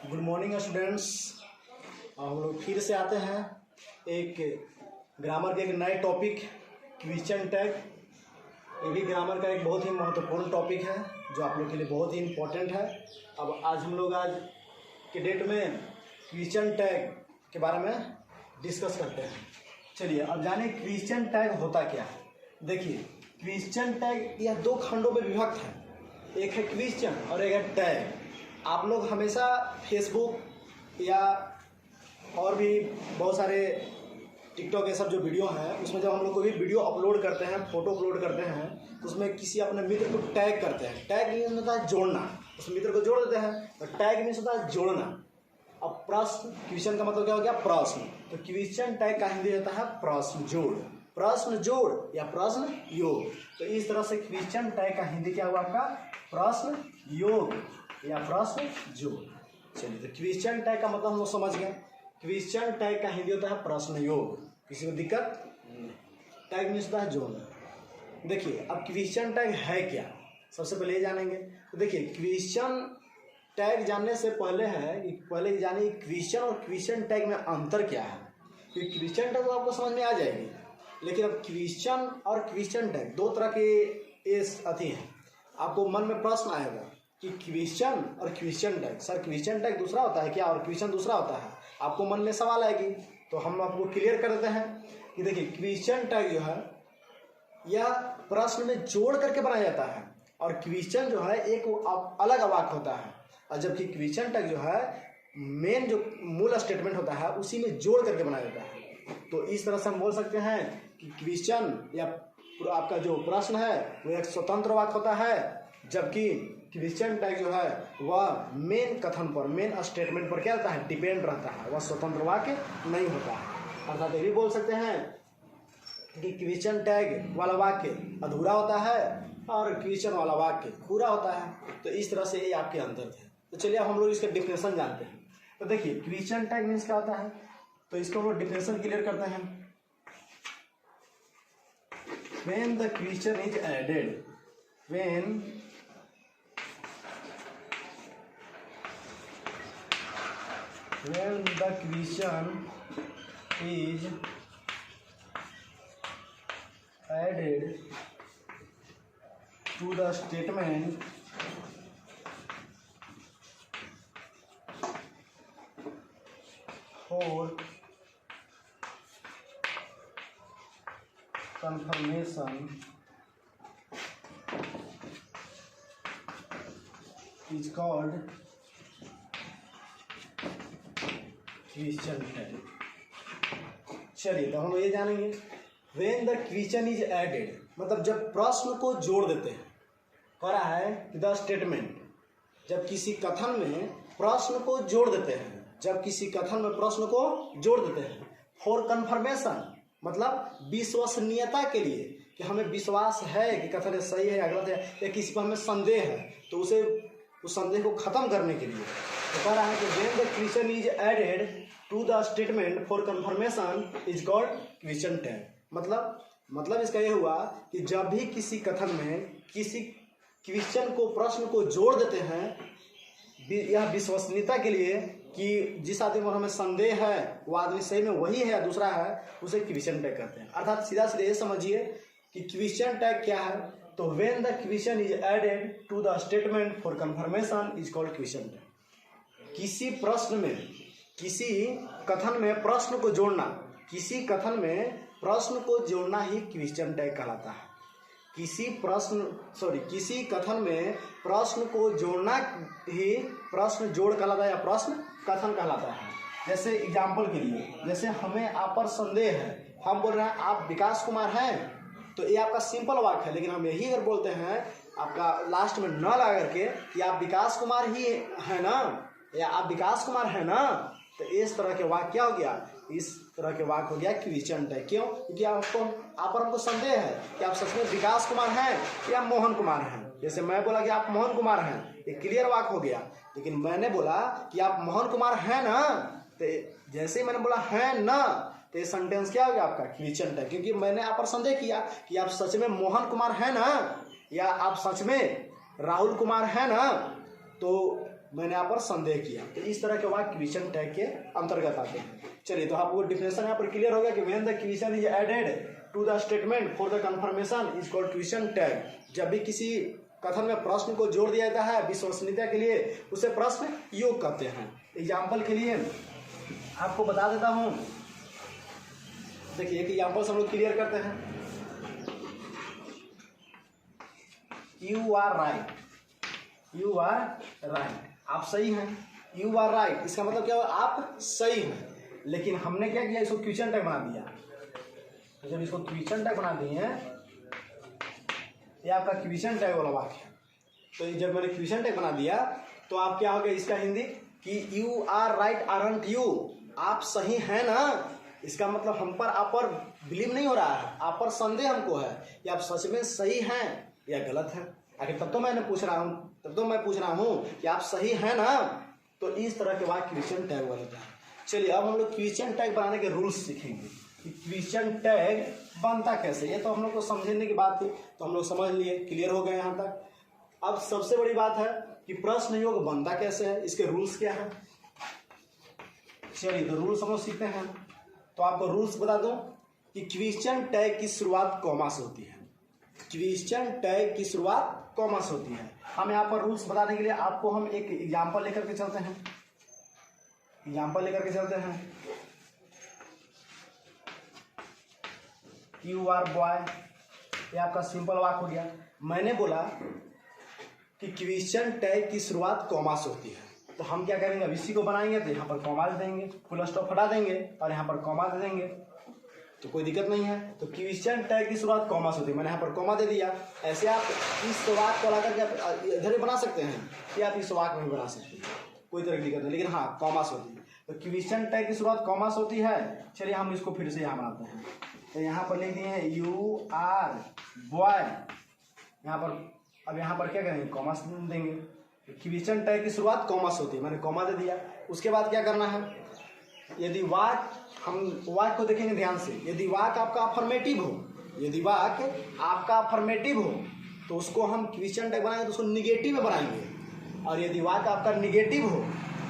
Good morning students. हम लोग फिर से आते हैं एक ग्रामर के एक नए टॉपिक क्वेश्चन टैग। ये भी ग्रामर का एक बहुत ही महत्वपूर्ण टॉपिक है जो आप लोग के लिए बहुत ही इम्पोर्टेंट है। अब आज हम लोग आज के डेट में क्वेश्चन टैग के बारे में डिस्कस करते हैं। चलिए अब जाने क्वेश्चन टैग होता क्या है। देखिए क्वेश्चन टैग यह दो खंडों में विभक्त है, एक है क्वेश्चन और एक है टैग। आप लोग हमेशा फेसबुक या और भी बहुत सारे टिकटॉक ये सब जो वीडियो हैं उसमें जब हम लोग कोई भी वीडियो अपलोड करते हैं, फोटो अपलोड करते हैं तो उसमें किसी अपने मित्र को टैग करते हैं। टैग मीन्स होता है जोड़ना, उस मित्र को जोड़ देते हैं तो टैग मीन्स होता है जोड़ना। अब प्रश्न, क्वेश्चन का मतलब क्या हो गया प्रश्न, तो क्वेश्चन टैग का हिंदी होता है प्रश्न जोड़, प्रश्न जोड़ या प्रश्न योग। तो इस तरह से क्वेश्चन टैग का हिंदी क्या हुआ आपका प्रश्न योग या प्रश्न जोड़। चलिए तो क्वेश्चन टैग का मतलब हम लोग समझ गए। क्वेश्चन टैग का हिंदी होता है प्रश्न योग। किसी को दिक्कत? टैग मीन्स होता है जोड़ना। देखिए अब क्वेश्चन टैग है क्या, सबसे पहले ये जानेंगे। तो देखिए क्वेश्चन टैग जानने से पहले है कि पहले जानिए क्वेश्चन और क्वेश्चन टैग में अंतर क्या है। क्योंकि क्वेश्चन टैग तो आपको समझ में आ जाएगी, लेकिन अब क्वेश्चन और क्वेश्चन टैग दो तरह के अति हैं। आपको मन में प्रश्न आएगा कि क्वेश्चन और question tag, sir question tag दूसरा होता है क्या और क्वेश्चन दूसरा होता है, आपको मन में सवाल आएगी। तो हम आपको क्लियर कर देते हैं कि देखिए क्वेश्चन टैग जो है यह प्रश्न में जोड़ करके बनाया जाता है और क्वेश्चन जो है एक अलग वाक्य होता है, और जबकि क्वेश्चन टैग जो है मेन जो मूल स्टेटमेंट होता है उसी में जोड़ करके बनाया जाता है। तो इस तरह से हम बोल सकते हैं कि क्वेश्चन या आपका जो प्रश्न है वो एक स्वतंत्र वाक्य होता है, जबकि क्वेश्चन टैग जो है वह मेन कथन पर, मेन स्टेटमेंट पर क्या रहता है, डिपेंड रहता है, वह स्वतंत्र वाक्य नहीं होता है। अर्थात ये भी बोल सकते हैं कि क्वेश्चन टैग वाला वाक्य अधूरा होता है और क्वेश्चन वाला वाक्य पूरा होता है। तो इस तरह से ये आपके अंतर थे। तो चलिए अब हम लोग इसका डिफिनेशन जानते हैं। तो देखिए क्वेश्चन टैग मीन्स क्या होता है, तो इसको हम लोग डिफिनेशन क्लियर करते हैं। When the question is added, when the question is added to the statement for confirmation is called question tag. चलिए तो हम ये जानेंगे when the question is added, मतलब जब प्रश्न को जोड़ देते हैं। कह रहा है कि द स्टेटमेंट, जब किसी कथन में प्रश्न को जोड़ देते हैं, जब किसी कथन में प्रश्न को जोड़ देते हैं। फॉर कंफर्मेशन मतलब विश्वसनीयता के लिए, कि हमें विश्वास है कि कथन सही है या गलत है, या किसी पर हमें संदेह है तो उसे उस संदेह को खत्म करने के लिए। तो कह रहा है कि when the question is added to the statement for confirmation is called question tag. मतलब इसका यह हुआ कि जब भी किसी कथन में किसी क्वेश्चन को, प्रश्न को जोड़ देते हैं, यह विश्वसनीयता के लिए कि जिस आदमी पर हमें संदेह है वो आदमी सही में वही है या दूसरा है, उसे क्वेश्चन टैग कहते हैं। अर्थात सीधा सीधा ये समझिए कि क्वेश्चन टैग क्या है, तो when the question is added to the statement for confirmation is called question tag. किसी प्रश्न में, किसी कथन में प्रश्न को जोड़ना, किसी कथन में प्रश्न को जोड़ना ही क्वेश्चन टैग कहलाता है। किसी कथन में प्रश्न को जोड़ना ही प्रश्न जोड़ कहलाता है या प्रश्न कथन कहलाता है। जैसे एग्जाम्पल के लिए, जैसे हमें आप पर संदेह है, हम बोल रहे हैं आप विकास कुमार हैं, तो ये आपका सिंपल वाक्य है। लेकिन हम यही अगर बोलते हैं आपका लास्ट में न लगा करके कि आप विकास कुमार ही है ना, या आप विकास कुमार है ना, तो इस तरह के वाक्य क्या हो गया, इस तरह के वाक्य हो गया क्वेश्चन टैग। क्यों? क्योंकि आप पर हमको संदेह है कि आप सच में विकास कुमार हैं या मोहन कुमार हैं। जैसे मैं बोला कि आप मोहन कुमार हैं, ये क्लियर वाक्य हो गया। लेकिन मैंने बोला कि आप मोहन कुमार हैं ना, तो जैसे ही मैंने बोला है ना, तो ये सेंटेंस क्या हो गया आपका क्वेश्चन टैग। क्योंकि मैंने आप पर संदेह किया कि आप सच में मोहन कुमार हैं ना, या आप सच में राहुल कुमार हैं ना, तो मैंने यहाँ पर संदेह किया। तो इस तरह के वाक्य क्वेश्चन टैग के अंतर्गत आते हैं। चलिए, तो आपको डिफिनेशन यहाँ पर क्लियर हो गया कि when the question is added to the statement for the confirmation is called question tag. जब भी किसी कथन में प्रश्न को जोड़ दिया जाता है विश्वसनीयता के लिए, उसे प्रश्न योग कहते हैं। एग्जाम्पल के लिए आपको बता देता हूँ, देखिए एक एग्जाम्पल से हम लोग क्लियर करते हैं। You are right, you are right, आप सही हैं। यू आर राइट इसका मतलब क्या हुआ, आप सही हैं। लेकिन हमने क्या किया, इसको क्वेश्चन टैग बना दिया। तो जब इसको क्वेश्चन टैग बना दिए हैं, ये आपका क्वेश्चन टैग वाला वाक्य है। तो जब मैंने क्वेश्चन टैग बना दिया तो आप क्या हो गया इसका हिंदी कि you are right aren't you, आप सही हैं ना। इसका मतलब हम पर आप पर बिलीव नहीं हो रहा है, आप पर संदेह हमको है कि आप सच में सही हैं या गलत है। आखिर तब तो मैं पूछ रहा हूँ कि आप सही हैं ना। तो इस तरह के वाक्य क्वेश्चन टैग वाले हैं। चलिए, अब हम लोग क्वेश्चन टैग बनाने के रूल्स सीखेंगे कि क्वेश्चन टैग बनता कैसे। ये तो हम लोग को समझने की बात थी, तो हम लोग समझ लिए, क्लियर हो गए यहाँ तक। अब सबसे बड़ी बात है कि प्रश्न योग बनता कैसे है, इसके रूल्स क्या है। चलिए, तो रूल्स हम लोग सीखते हैं। तो आपको रूल्स बता दूं कि क्वेश्चन टैग की शुरुआत कॉमा से होती है। क्वेश्चन टैग की शुरुआत कॉमा से होती है। हम यहाँ पर रूल्स बताने के लिए आपको हम एक एग्जाम्पल लेकर के चलते हैं। यू आर बॉय, ये आपका सिंपल वाक्य हो गया। मैंने बोला कि क्वेश्चन टैग की शुरुआत कॉमा से होती है, तो हम क्या करेंगे, अब इसी को बनाएंगे तो यहाँ पर कॉमा दे देंगे, फुल स्टॉप हटा देंगे और यहाँ पर कॉमा दे देंगे, तो कोई दिक्कत नहीं है। तो क्वेश्चन टैग की शुरुआत कॉमा से होती है, मैंने यहाँ पर कॉमा दे दिया। ऐसे आप इस वाक्य को लाकर के इधर ही बना सकते हैं या आप इस वाक्य में भी बना सकते हैं, कोई तरह की दिक्कत नहीं, लेकिन हाँ कॉमा से होती है। तो क्वेश्चन टैग की शुरुआत कॉमा से होती है। चलिए हम इसको फिर से यहाँ बनाते हैं। तो यहाँ पर लिख दिए हैं यू आर बॉय, यहाँ पर अब यहाँ पर क्या करेंगे, कॉमा देंगे। क्वेश्चन टैग की शुरुआत कॉमा से होती है, मैंने कॉमा दे दिया। उसके बाद क्या करना है, यदि वाक्य, हम वाक्य को देखेंगे ध्यान से, यदि वाक्य आपका अफर्मेटिव हो, तो उसको हम क्वेश्चन टैग बनाएंगे तो उसको निगेटिव में बनाएंगे। और यदि वाक्य आपका निगेटिव हो,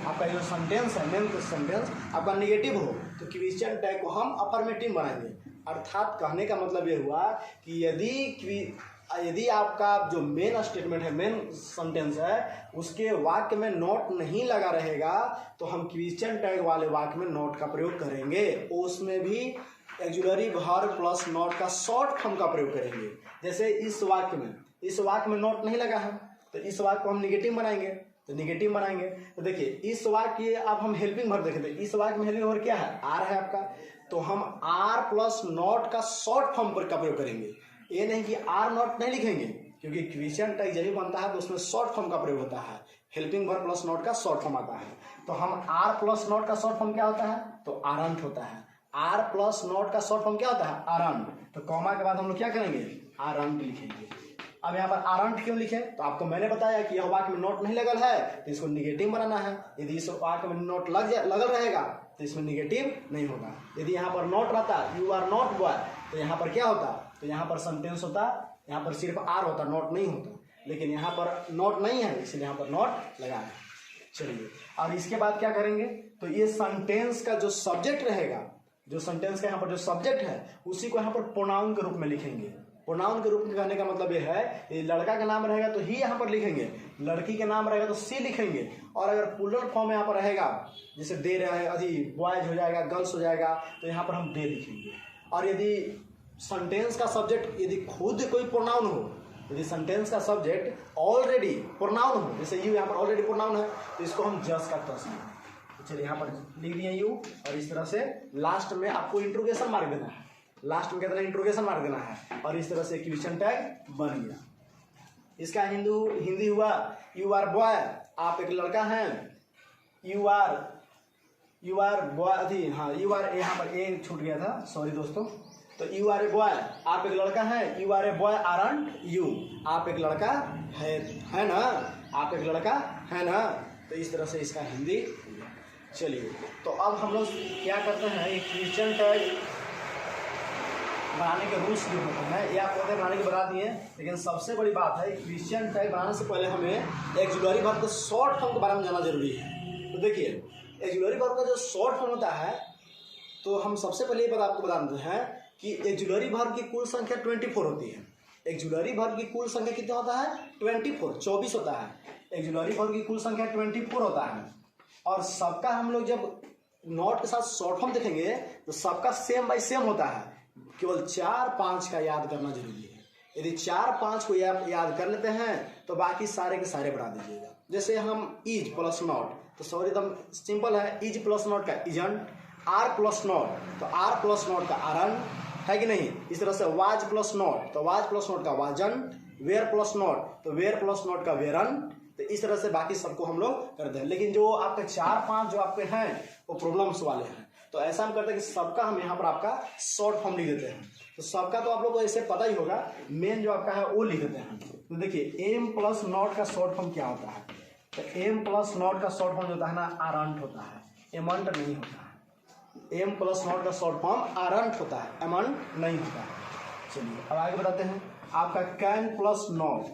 आपका जो सेंटेंस है, मेन सेंटेंस आपका निगेटिव हो, तो क्वेश्चन टैग को हम अफर्मेटिव बनाएंगे। अर्थात कहने का मतलब ये हुआ कि यदि आपका जो मेन स्टेटमेंट है, मेन सेंटेंस है, उसके वाक्य में नोट नहीं लगा रहेगा, तो हम क्वेश्चन टैग वाले वाक्य में नोट का प्रयोग करेंगे। उसमें भी ऑक्सिलरी वर्ब प्लस नोट का शॉर्ट फॉर्म का प्रयोग करेंगे। जैसे इस वाक्य में नोट नहीं लगा है, तो इस वाक्य को हम निगेटिव बनाएंगे, तो देखिए इस वाक्य, अब हम हेल्पिंग वर्ब देखें, इस वाक्य में हेल्पिंग वर्ब क्या है, आर है आपका, तो हम आर प्लस नोट का शॉर्ट फॉर्म पर का प्रयोग करेंगे। ये नहीं कि आर नॉट नहीं लिखेंगे, क्योंकि क्वेश्चन टैग जब भी बनता है तो उसमें शॉर्ट फॉर्म का प्रयोग होता है, हेल्पिंग वर्ब प्लस नोट का शॉर्ट फॉर्म आता है। तो हम आर प्लस नोट का शॉर्ट फॉर्म क्या होता है, तो आरंट होता है। आर प्लस नोट का शॉर्ट फॉर्म क्या होता है, आरंट। तो कॉमा के बाद हम लोग क्या करेंगे, आरंट लिखेंगे। अब यहाँ पर आरंट क्यों लिखे, तो आपको मैंने बताया कि यह वाक्य में नोट नहीं लगल है तो इसको निगेटिव बनाना है। यदि इस वाक्य में नोट लगल रहेगा तो इसमें निगेटिव नहीं होगा। यदि यहाँ पर नोट रहता, यू आर नॉट बॉय, तो यहाँ पर क्या होता, तो यहाँ पर सेंटेंस होता, यहाँ पर सिर्फ आर होता, नोट नहीं होता। लेकिन यहाँ पर नोट नहीं है, इसलिए यहाँ पर नोट लगा है। चलिए, और इसके बाद क्या करेंगे, तो ये सेंटेंस का जो सब्जेक्ट रहेगा, जो सेंटेंस का यहाँ पर जो सब्जेक्ट है, उसी को यहाँ पर प्रोनाउन के रूप में लिखेंगे। प्रोनाउन के रूप में कहने का मतलब ये है, ये लड़का का नाम रहेगा तो ही यहाँ पर लिखेंगे, लड़की का नाम रहेगा तो सी लिखेंगे। और अगर प्लूरल फॉर्म यहाँ पर रहेगा, जैसे दे रहे हैं, यदि बॉयज हो जाएगा, गर्ल्स हो जाएगा, तो यहाँ पर हम दे लिखेंगे। और यदि सेंटेंस का सब्जेक्ट यदि खुद कोई प्रोनाउन हो, यदि सेंटेंस का सब्जेक्ट ऑलरेडी प्रोनाउन हो, जैसे यू यहाँ पर ऑलरेडी प्रोनाउन है, तो इसको हम जस्ट का तस लिखेंगे। चलिए यहाँ पर लिख दिए यू, और इस तरह से लास्ट में आपको इंट्रोगेशन मार्क देना है, लास्ट में कहते हैं इंट्रोगेशन मार्क देना है। और इस तरह से क्वेश्चन टैग बन गया। इसका हिंदी हुआ, यू आर बॉय, आप एक लड़का हैं। यू आर बॉय, हाँ यू आर, यहाँ पर ए छूट गया था, सॉरी दोस्तों। तो यू आर ए बॉय, आप एक लड़का हैं। You are a boy aren't you, आप एक लड़का है ना, आप एक लड़का है ना। तो इस तरह से इसका हिंदी। चलिए, तो अब हम लोग क्या करते हैं, क्वेश्चन टैग बनाने के रूल्स जो होते हैं ये आपको बनाने के बता दिए, लेकिन सबसे बड़ी बात है क्वेश्चन टैग बनाने से पहले हमें एक्जुलरी वर्ब के शॉर्ट फॉर्म के बारे में जानना जरूरी है। तो देखिए एक्जुलरी वर्ब का जो शॉर्ट फॉर्म होता है, तो हम सबसे पहले ये आपको बता देते हैं कि एक्जुलरी वर्ब की कुल संख्या 24 होती है। एक्जुलरी वर्ब की कुल संख्या कितना होता है? 24 होता है। एक्जुलरी वर्ब की कुल संख्या 24 होता है। और सबका हम लोग जब नॉट के साथ शॉर्ट फॉर्म देखेंगे तो सबका सेम बाय सेम होता है, केवल 4-5 का याद करना जरूरी है। यदि 4-5 को याद कर लेते हैं तो बाकी सारे के सारे बढ़ा दीजिएगा। जैसे हम इज प्लस नॉट, तो सॉरी एकदम सिंपल है, इज प्लस नॉट का इजंट, आर प्लस नॉट तो आर प्लस नॉट का आरन, है कि नहीं। इस तरह से वाज प्लस नॉट तो वाज प्लस नॉट का वाजन, वेयर प्लस नॉट तो वेयर प्लस नॉट का वेरन। तो इस तरह से बाकी सबको हम लोग करते हैं। लेकिन जो आपके 4-5 जो आपके हैं वो प्रॉब्लम्स वाले हैं, तो ऐसा हम करते हैं कि सबका हम यहाँ पर आपका शॉर्ट फॉर्म लिख देते हैं। तो सबका तो आप लोग को ऐसे पता ही होगा, मेन जो आपका है वो लिख देते हैं। तो देखिए एम प्लस नॉट का शॉर्ट फॉर्म क्या होता है? तो एम प्लस नॉट का शॉर्ट फॉर्म जो होता है ना, आरंट होता है, एमंट नहीं होता है। एम प्लस नॉट का शॉर्ट फॉर्म आरंट होता है, एमंट नहीं होता है। चलिए अब आगे बताते हैं। आपका कैन प्लस नॉट,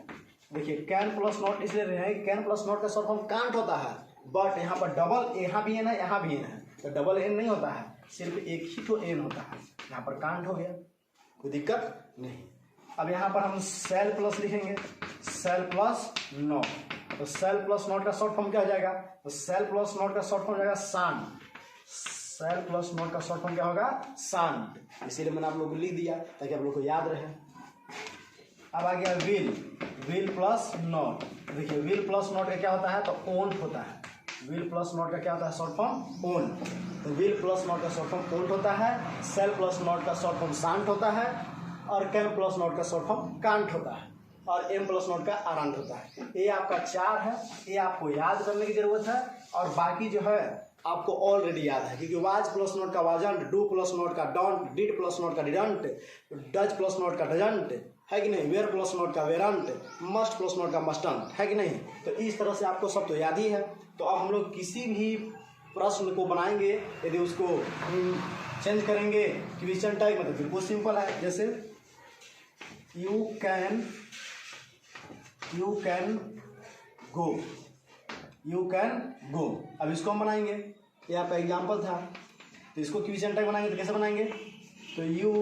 देखिए कैन प्लस नॉट इसलिए रहे, कैन प्लस नॉट का शॉर्ट फॉर्म कांट होता है, बट यहाँ पर डबल यहाँ भी एन है, यहाँ भी एन है, तो डबल एन नहीं होता है, सिर्फ एक ही तो एन होता है। यहाँ पर कांट हो गया, कोई दिक्कत नहीं। अब यहाँ पर हम सेल प्लस लिखेंगे, सेल प्लस नॉट, तो सेल प्लस नॉट का शॉर्ट फॉर्म क्या हो जाएगा? तो सेल प्लस नॉट का शॉर्ट फॉर्म हो जाएगा शांत। सेल प्लस नॉट का शॉर्ट फॉर्म क्या होगा? शांत। इसीलिए मैंने आप लोग को लिख दिया ताकि आप लोग को याद रहे। अब आ गया विल, विल प्लस नॉट। देखिए विल प्लस नॉट का क्या होता है? तो ओन होता है। विल प्लस नॉट का क्या होता है? Short form own. तो विल प्लस नॉट का शॉर्ट फॉर्म ओन होता है, सेल प्लस नॉट का शॉर्ट फॉर्म शांत होता है, और कैन प्लस नॉट का शॉर्ट फॉर्म कांट होता है, और एम प्लस नॉट का आरंट होता है। ये आपका 4 है, ये आपको याद करने की जरूरत है, और बाकी जो है आपको ऑलरेडी याद है, क्योंकि वाज प्लस नॉट का वाजंट, डू प्लस नॉट का डोंट, डिड प्लस नॉट का डिडंट, डज प्लस नॉट का डजंट, है कि नहीं, वेयर प्लस नॉट का वेरंट, मस्ट प्लस नॉट का मस्टंट, है कि नहीं। तो इस तरह से आपको सब तो याद ही है। तो अब हम लोग किसी भी प्रश्न को बनाएंगे, यदि उसको चेंज करेंगे क्वेश्चन टाइप में, तो बिल्कुल सिंपल है। जैसे you can go, you can go. अब इसको हम बनाएंगे, ये आपका एग्जाम्पल था, तो इसको क्वेश्चन टाइप बनाएंगे तो कैसे बनाएंगे? तो यू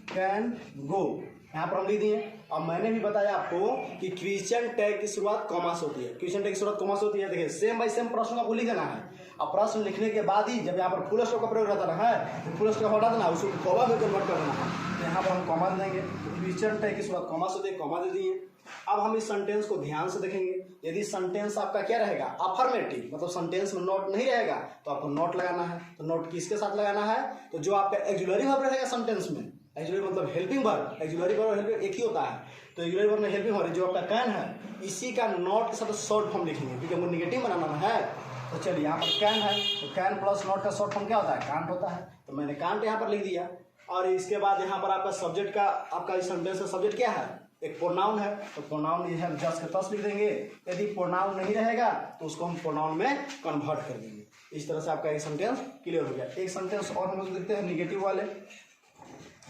कैन गो यहाँ पर हम लिख दिए। अब मैंने भी बताया आपको कि क्वेश्चन टैग की शुरुआत कॉमा से होती है, क्वेश्चन टैग की शुरुआत कॉमा से होती है। देखिए सेम बाय सेम प्रश्न आपको लिख देना है। अब प्रश्न लिखने के बाद ही जब यहाँ पर फुल स्टॉप का प्रयोग रहता है, तो फुल स्टॉप हटा देना, उसको कॉमा में कन्वर्ट कर देना है। तो यहाँ पर हम कॉमा देंगे, क्वेश्चन टैग की शुरुआत कॉमा से होती है, कॉमा दे दिए। अब हम इस सेंटेंस को ध्यान से देखेंगे। यदि सेंटेंस आपका क्या रहेगा? अफर्मेटिव, मतलब सेंटेंस में नॉट नहीं रहेगा, तो आपको नॉट लगाना है। तो नॉट किसके साथ लगाना है? तो जो आपका एक्जुलरी वर्ब रहेगा सेंटेंस में, एक्जुलरी मतलब हेल्पिंग वर्ब, एक्जुलरी वर्ब और हेल्पिंग एक ही होता है। तो एक्जुलरी वर्ब में हेल्पिंग वर्ब जो आपका कैन है, इसी का नॉट के साथ शॉर्ट फॉर्म लिखेंगे, क्योंकि हमको निगेटिव बनाना है। तो चलिए यहाँ पर कैन है, तो कैन प्लस नॉट का शॉर्ट फॉर्म क्या होता है? कांट होता है। तो मैंने कांट यहाँ पर लिख दिया। और इसके बाद यहाँ पर आपका सब्जेक्ट का, आपका इस सेंटेंस का सब्जेक्ट क्या है? एक प्रोनाउन है, तो प्रोनाउन ये है जस्ट के तस लिख देंगे। यदि प्रोनाउन नहीं रहेगा तो उसको हम प्रोनाउन में कन्वर्ट कर देंगे। इस तरह से आपका एक सेंटेंस क्लियर हो गया। एक सेंटेंस और हम लोग देखते हैं निगेटिव वाले।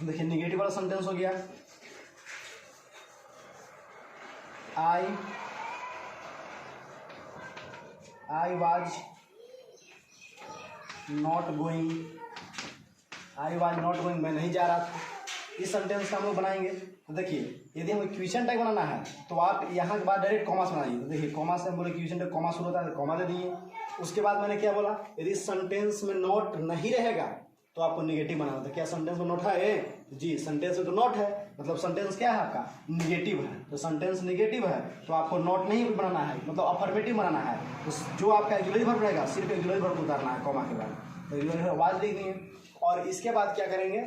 देखिए निगेटिव वाला सेंटेंस हो गया, I was not going, I was not going, मैं नहीं जा रहा था। इस सेंटेंस का हम लोग बनाएंगे। तो देखिए यदि हमें क्वेश्चन टाइप बनाना है तो आप यहाँ के बाद डायरेक्ट कॉमा से बनाइए। तो देखिए कॉमा से हम बोले क्वेश्चन टाइप कॉमा शुरू होता है, तो कॉमा दे दिए। उसके बाद मैंने क्या बोला? यदि सेंटेंस में नॉट नहीं रहेगा तो आपको निगेटिव बनाना था। क्या सेंटेंस में नॉट है? जी, सेंटेंस में तो नॉट है, मतलब सेंटेंस क्या है आपका? निगेटिव है। तो सेंटेंस निगेटिव है तो आपको नॉट नहीं बनाना है, मतलब अफर्मेटिव बनाना है। तो जो आपका एक्जुलरी वर्ब रहेगा, सिर्फ एक्जुलरी वर्ब उतारना है कॉमा के बाद। तो एक्जुलरी वर्ब आवाज लिख दिए। और इसके बाद क्या करेंगे?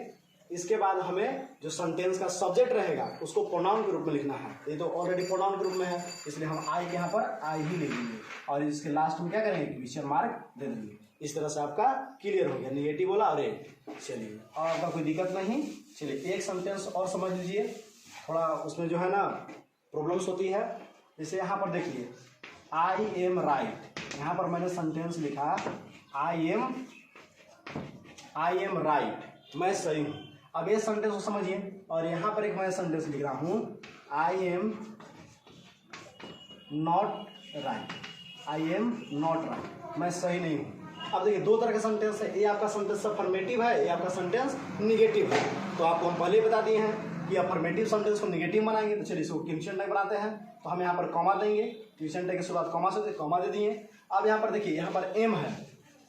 इसके बाद हमें जो सेंटेंस का सब्जेक्ट रहेगा उसको प्रोनाउन के रूप में लिखना है। ये तो ऑलरेडी प्रोनाउन के रूप में है, इसलिए हम आई के यहाँ पर आई ही लिख देंगे, और इसके लास्ट में क्या करेंगे? क्वेश्चन मार्क दे देंगे। इस तरह से आपका क्लियर हो गया। निगेटिव बोला और एक। चलिए और आपका कोई दिक्कत नहीं। चलिए एक सेंटेंस और समझ लीजिए, थोड़ा उसमें जो है ना प्रॉब्लम्स होती है। जैसे यहाँ पर देखिए आई एम राइट, यहाँ पर मैंने सेंटेंस लिखा आई एम राइट, मैं सही हूँ। अब ये सेंटेंस को समझिए, और यहाँ पर एक मैं सेंटेंस लिख रहा हूँ, I am not right, I am not right, मैं सही नहीं हूँ। अब देखिए दो तरह का सेंटेंस है, ये आपका सेंटेंस अफर्मेटिव है, ये आपका सेंटेंस निगेटिव है। तो आपको हम पहले बता दिए हैं कि अफर्मेटिव सेंटेंस को निगेटिव बनाएंगे। तो चलिए इसको क्वेश्चन टैग बनाते हैं। तो हम यहाँ पर कॉमा देंगे, क्वेश्चन टैग की शुरुआत कॉमा से, कॉमा दे दिए। अब यहाँ पर देखिए, यहाँ पर एम है,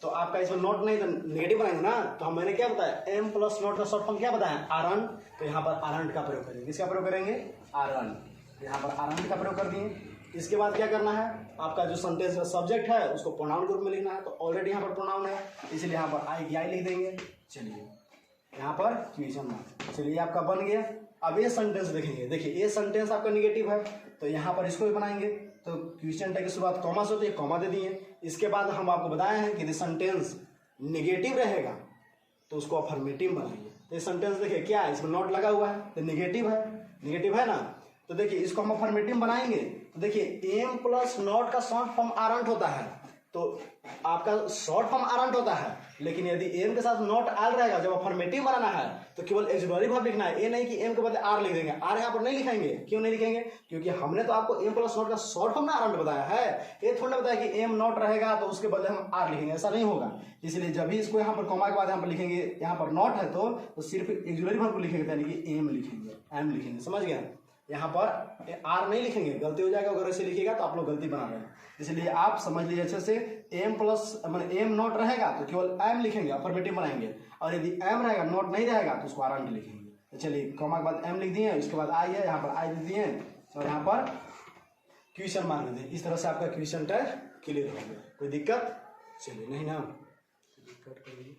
तो आपका इसमें नॉट नहीं, तो निगेटिव बनाएंगे ना। तो हम मैंने क्या बताया, एम प्लस नॉट का शॉर्ट फॉर्म क्या बताया, आरन। तो यहाँ पर आरन का प्रयोग करेंगे, किसका प्रयोग करेंगे, आरन। यहाँ पर आरन का प्रयोग कर दिए। इसके बाद क्या करना है, आपका जो सेंटेंस का सब्जेक्ट है उसको प्रोनाउन ग्रुप में लिखना है। तो ऑलरेडी यहाँ पर प्रोनाउन है, इसलिए यहाँ पर आई की आई लिख देंगे। चलिए यहाँ पर क्वेश्चन मार्क, चलिए आपका बन गया। अब ये सेंटेंस देखेंगे, देखिए ये सेंटेंस आपका निगेटिव है, तो यहाँ पर इसको भी बनाएंगे। तो क्वेश्चन टैग की शुरुआत कॉमा से होती है, कॉमा दे दिए। इसके बाद हम आपको बताए हैं कि यदि सेंटेंस निगेटिव रहेगा तो उसको अफर्मेटिव बनाएंगे। तो ये सेंटेंस देखिए क्या है, इसमें नॉट लगा हुआ है, तो निगेटिव है ना। तो देखिए इसको हम अफर्मेटिव बनाएंगे। तो देखिए एम प्लस नॉट का शॉर्ट फॉर्म आरंट होता है, तो आपका शॉर्ट फॉर्म आरंट होता है। लेकिन यदि एम के साथ नॉट आर रहेगा, जब अफर्मेटिव बनाना है तो केवल एक्सिलरी वर्ब लिखना है। ये नहीं कि एम के बदले आर लिख देंगे, आर यहाँ पर नहीं लिखेंगे। क्यों नहीं लिखेंगे, क्योंकि हमने तो आपको एम प्लस नॉट का शॉर्ट फॉर्म ना आरंट बताया है। ये थोड़ा ना बताया कि एम नॉट रहेगा तो उसके बदले हम आर लिखेंगे, ऐसा नहीं होगा। इसलिए जब भी इसको यहाँ पर कॉमा के बाद यहाँ पर लिखेंगे, यहाँ पर नॉट है तो सिर्फ एक्सिलरी वर्ब को लिखेंगे, यानी कि एम लिखेंगे, एम लिखेंगे, समझ गया। यहाँ पर आर नहीं लिखेंगे, गलती हो जाएगा। अगर ऐसे लिखिएगा तो आप लोग गलती बना रहे हैं, इसलिए आप समझ लीजिए अच्छे से। एम प्लस मैंने एम नॉट रहेगा तो केवल एम लिखेंगे, अफर्मेटिव बनाएंगे। और यदि एम रहेगा, नॉट नहीं रहेगा, तो उसको आरंट लिखेंगे। तो चलिए कॉमा के बाद एम लिख दिए, इसके बाद आई है, यहाँ पर आई लिख दिए, और यहाँ पर क्वेश्चन मार्क दिए। इस तरह से आपका क्वेश्चन टैग क्लियर हो गया। कोई दिक्कत, चलिए नहीं ना, दिक्कत करिए।